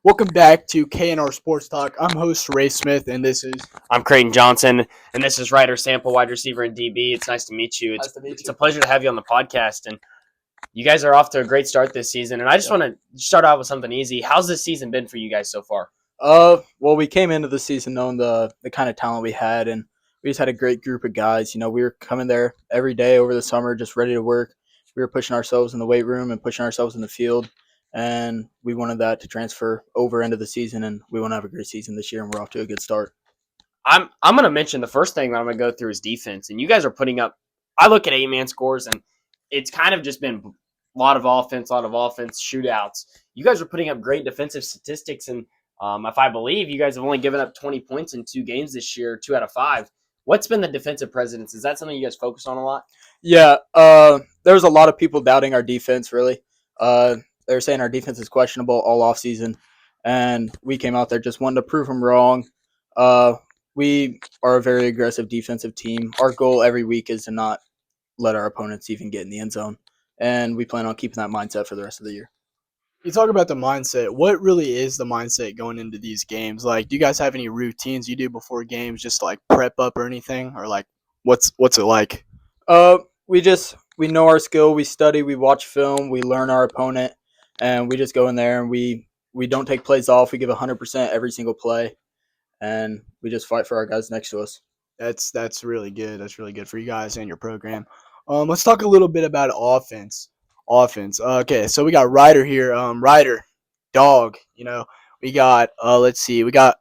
Welcome back to KNR Sports Talk. I'm host Ray Smith, and this is I'm Kreightyn Johnson, and this is Ryder Sample, wide receiver and DB. It's nice to meet you. It's a pleasure to have you on the podcast, and you guys are off to a great start this season. And I just want to start out with something easy. How's this season been for you guys so far? Well, we came into the season knowing the kind of talent we had, and we just had a great group of guys. We were coming there every day over the summer, just ready to work. We were pushing ourselves in the weight room and pushing ourselves in the field, and we wanted that to transfer over into the season, and we want to have a great season this year, and we're off to a good start. I'm going to mention the first thing that I'm going to go through is defense, and you guys are putting up. I look at 8-man scores, and it's kind of just been a lot of offense, shootouts. You guys are putting up great defensive statistics, and if I believe, you guys have only given up 20 points in 2 games this year, 2 out of 5. What's been the defensive presence? Is that something you guys focus on a lot? Yeah, there was a lot of people doubting our defense, really. They were saying our defense is questionable all offseason, and we came out there just wanting to prove them wrong. We are a very aggressive defensive team. Our goal every week is to not let our opponents even get in the end zone, and we plan on keeping that mindset for the rest of the year. you talk about the mindset. What really is the mindset going into these games? Like, do you guys have any routines you do before games, just to, like prep up or anything, or like what's it like? We know our skill. We study. We watch film. We learn our opponent, and we just go in there and we don't take plays off. We give 100% every single play, and we just fight for our guys next to us. That's really good. That's really good for you guys and your program. Let's talk a little bit about offense. Okay, so we got Ryder here. Ryder, dog. We got let's see, we got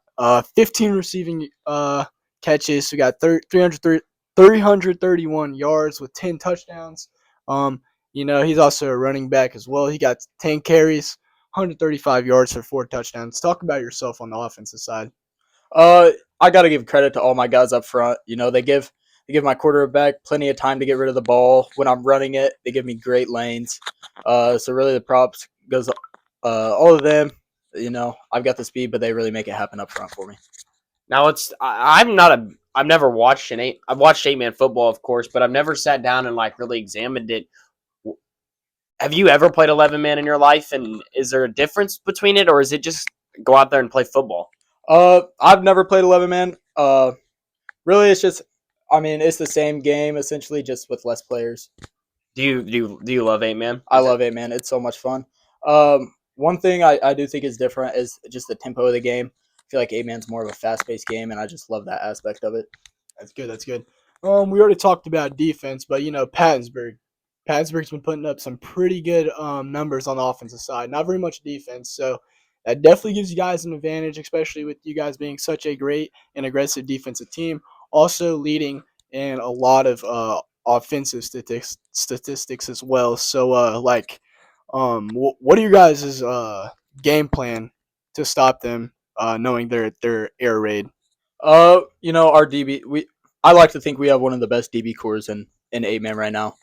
15 receiving catches. We got 331 yards with 10 touchdowns. He's also a running back as well. He got 10 carries, 135 yards for 4 touchdowns. Talk about yourself on the offensive side. I got to give credit to all my guys up front. They give my quarterback plenty of time to get rid of the ball. When I'm running it, they give me great lanes. So really the props goes all of them. I've got the speed, but they really make it happen up front for me. Now I've never watched I've watched 8-man football, of course, but I've never sat down and like really examined it. Have you ever played 11-man in your life, and is there a difference between it, or is it just go out there and play football? I've never played 11-man. Really, it's just, it's the same game essentially, just with less players. Do you love 8-man? I love 8-man. It's so much fun. One thing I do think is different is just the tempo of the game. I feel like 8-man's more of a fast-paced game, and I just love that aspect of it. That's good. That's good. We already talked about defense, but Pattonsburg's been putting up some pretty good numbers on the offensive side. Not very much defense, so that definitely gives you guys an advantage, especially with you guys being such a great and aggressive defensive team. Also leading in a lot of offensive statistics as well. So, what are you guys' game plan to stop them, knowing they're air raid? Our DB. I like to think we have one of the best DB cores in 8-man right now.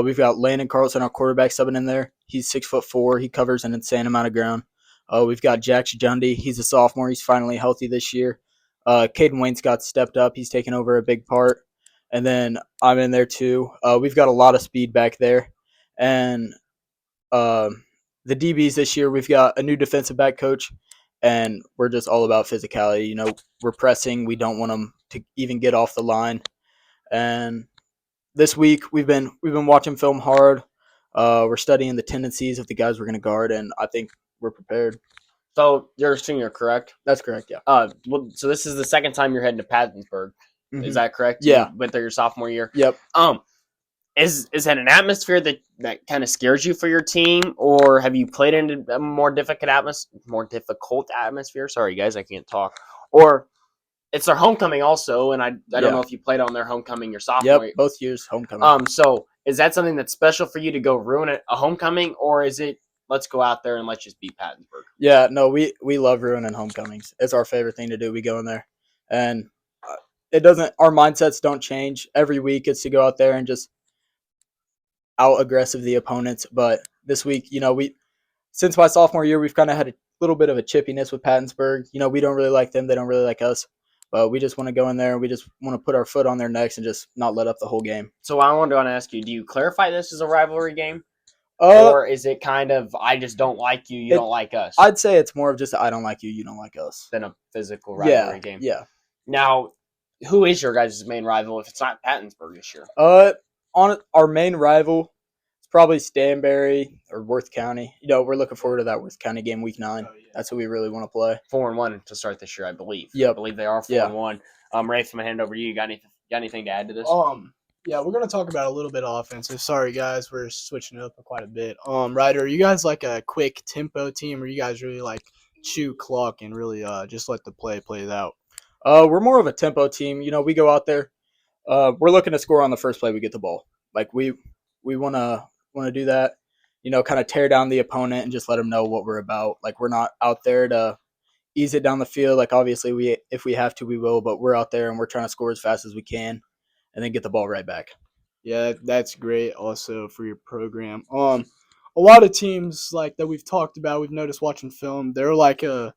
We've got Landon Carlson, our quarterback, subbing in there. He's 6'4". He covers an insane amount of ground. We've got Jax Jundy. He's a sophomore. He's finally healthy this year. Caden Wayne's got stepped up. He's taken over a big part. And then I'm in there too. We've got a lot of speed back there. And the DBs this year, we've got a new defensive back coach, and we're just all about physicality. We're pressing. We don't want them to even get off the line. And this week we've been watching film hard. We're studying the tendencies of the guys we're going to guard, and I think we're prepared. So you're a senior, correct? That's correct, yeah. So this is the second time you're heading to Pattonsburg. Mm-hmm. Is that correct? Yeah. You went there your sophomore year? Yep. Is that an atmosphere that kind of scares you for your team, or have you played in a more difficult atmosphere? Sorry, guys, I can't talk. Or it's their homecoming also, and I don't know if you played on their homecoming your sophomore year. Yep, both years homecoming. So is that something that's special for you to go ruin a homecoming, or is it let's go out there and let's just beat Pattonsburg? Yeah, no, we love ruining homecomings. It's our favorite thing to do. We go in there, and our mindsets don't change. Every week it's to go out there and just out-aggressive the opponents. But this week, since my sophomore year, we've kind of had a little bit of a chippiness with Pattonsburg. We don't really like them. They don't really like us. But we just want to go in there and we just want to put our foot on their necks and just not let up the whole game. So I wanted to ask you, do you clarify this as a rivalry game? Or is it kind of I just don't like you, you It- don't like us, I'd say it's more of just I don't like you, you don't like us. than a physical Yeah, rivalry game? yeah. Now, who is your guys' main rival if it's not Pattonsburg this year? On our main rival, it's probably Stanberry or Worth County. We're looking forward to that Worth County game week 9. Oh, yeah. That's what we really want to play. 4-1 to start this year, I believe. I Yep. believe they are Yeah. 4-1. Rafe, I'm gonna hand over to you. Got anything to add to this? Yeah, we're gonna talk about a little bit of offensive. Sorry guys, we're switching it up quite a bit. Ryder, are you guys like a quick tempo team, or you guys really like chew clock and really just let the play it out? We're more of a tempo team. We go out there. We're looking to score on the first play we get the ball. Like we wanna do that. Kind of tear down the opponent and just let them know what we're about. Like we're not out there to ease it down the field. Like obviously if we have to we will, but we're out there and we're trying to score as fast as we can and then get the ball right back. Yeah, that's great. Also for your program. A lot of teams like that we've talked about, we've noticed watching film, they're like a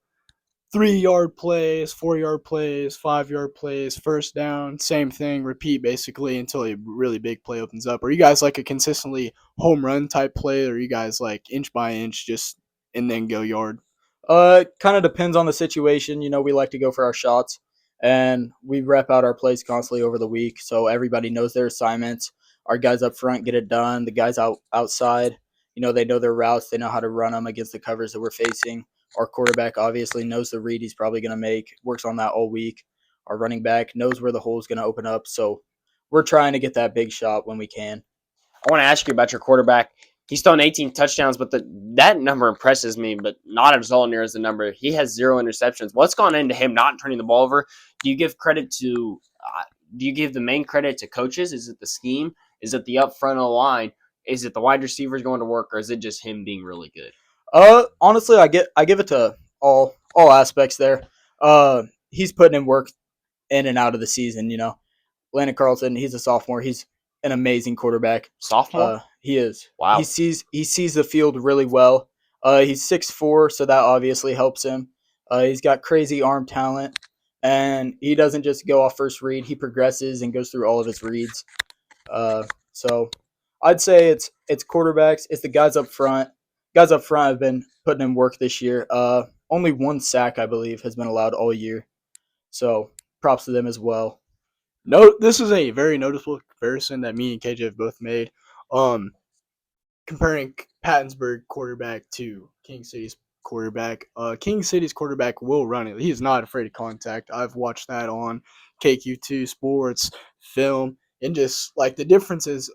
3 yard plays, 4 yard plays, 5 yard plays, first down, same thing, repeat basically until a really big play opens up. Are you guys like a consistently home run type play, or are you guys like inch by inch just and then go yard? Kind of depends on the situation. We like to go for our shots, and we rep out our plays constantly over the week, so everybody knows their assignments. Our guys up front get it done. The guys outside, they know their routes. They know how to run them against the covers that we're facing. Our quarterback obviously knows the read he's probably going to make. Works on that all week. Our running back knows where the hole is going to open up. So we're trying to get that big shot when we can. I want to ask you about your quarterback. He's thrown 18 touchdowns, but that number impresses me, but not as all near as the number. He has 0 interceptions. What's gone into him not turning the ball over? Do you give credit to? Do you give the main credit to coaches? Is it the scheme? Is it the up front of the line? Is it the wide receivers going to work, or is it just him being really good? Honestly, I give it to all aspects there. He's putting in work in and out of the season. Landon Carlson, he's a sophomore. He's an amazing quarterback. Sophomore? He is. Wow. He sees the field really well. He's 6'4", so that obviously helps him. He's got crazy arm talent, and he doesn't just go off first read. He progresses and goes through all of his reads. So I'd say it's quarterbacks. It's the guys up front. Guys up front have been putting in work this year. Only 1 sack, I believe, has been allowed all year. So props to them as well. No, this is a very noticeable comparison that me and KJ have both made. Comparing Pattonsburg quarterback to King City's quarterback. King City's quarterback will run it. He is not afraid of contact. I've watched that on KQ2 Sports film, and just like the difference is,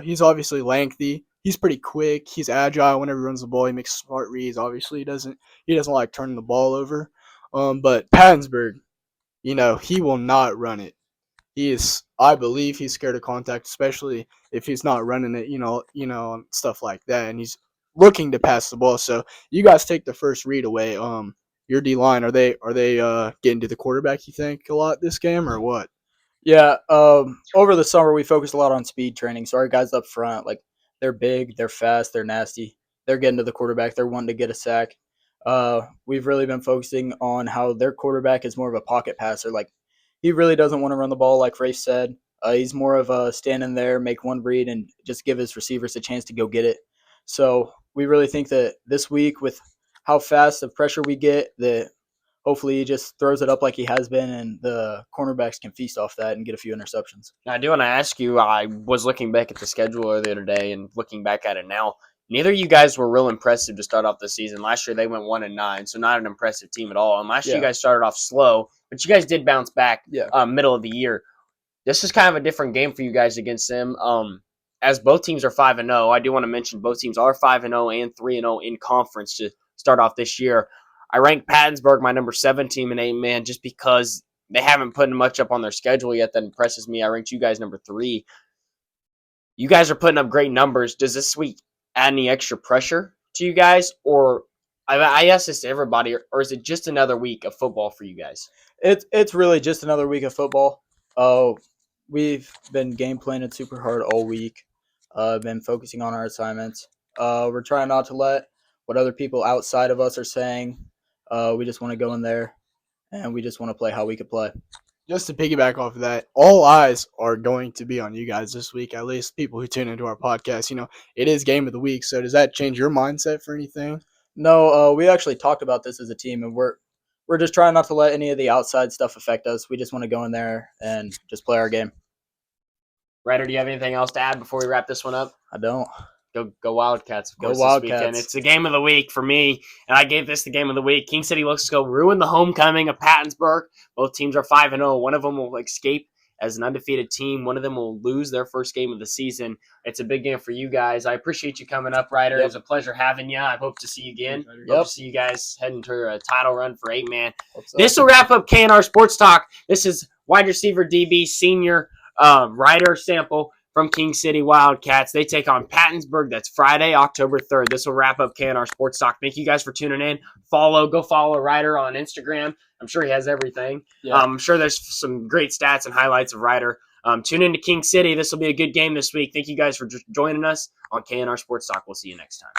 he's obviously lengthy. He's pretty quick. He's agile whenever he runs the ball. He makes smart reads. Obviously, he doesn't like turning the ball over. But Pattonsburg, he will not run it. I believe he's scared of contact, especially if he's not running it, stuff like that, and he's looking to pass the ball. So you guys take the first read away. Your D line, are they getting to the quarterback, you think, a lot this game, or what? Yeah. Over the summer we focused a lot on speed training. So our guys up front, like they're big, they're fast, they're nasty. They're getting to the quarterback. They're wanting to get a sack. We've really been focusing on how their quarterback is more of a pocket passer. Like he really doesn't want to run the ball, like Rafe said. He's more of a standing there, make one read, and just give his receivers a chance to go get it. So we really think that this week, with how fast of pressure we get, that hopefully he just throws it up like he has been, and the cornerbacks can feast off that and get a few interceptions. I do want to ask you, I was looking back at the schedule the other day and looking back at it now. Neither of you guys were real impressive to start off the season. Last year they went 1-9, so not an impressive team at all. And last year you guys started off slow, but you guys did bounce back middle of the year. This is kind of a different game for you guys against them. As both teams are 5-0, I do want to mention both teams are 5-0 and 3-0 in conference to start off this year. I rank Pattonsburg my number 7 team in 8-man just because they haven't put much up on their schedule yet that impresses me. I ranked you guys number 3. You guys are putting up great numbers. Does this week add any extra pressure to you guys? Or I ask this to everybody, or is it just another week of football for you guys? It's really just another week of football. We've been game planning super hard all week. Been focusing on our assignments. We're trying not to let what other people outside of us are saying. We just want to go in there, and we just want to play how we could play. just to piggyback off of that, all eyes are going to be on you guys this week. At least people who tune into our podcast. It is game of the week. So does that change your mindset for anything? No, we actually talked about this as a team, and we're just trying not to let any of the outside stuff affect us. We just want to go in there and just play our game. Ryder, do you have anything else to add before we wrap this one up? I don't. Go Wildcats, of course, Go Wildcats. this weekend. It's the game of the week for me, and I gave this the game of the week. King City looks to go ruin the homecoming of Pattonsburg. Both teams are 5-0. One of them will escape as an undefeated team. One of them will lose their first game of the season. It's a big game for you guys. I appreciate you coming up, Ryder. Yep. It was a pleasure having you. I hope to see you again. Yep. Hope to see you guys heading to a title run for 8-man. So. This will wrap up KNR Sports Talk. This is wide receiver DB senior Ryder Sample from King City Wildcats. They take on Pattonsburg. That's Friday, October 3rd. This will wrap up KNR Sports Talk. Thank you guys for tuning in. Go follow Ryder on Instagram. I'm sure he has everything. Yeah. I'm sure there's some great stats and highlights of Ryder. Tune in to King City. This will be a good game this week. Thank you guys for joining us on KNR Sports Talk. We'll see you next time.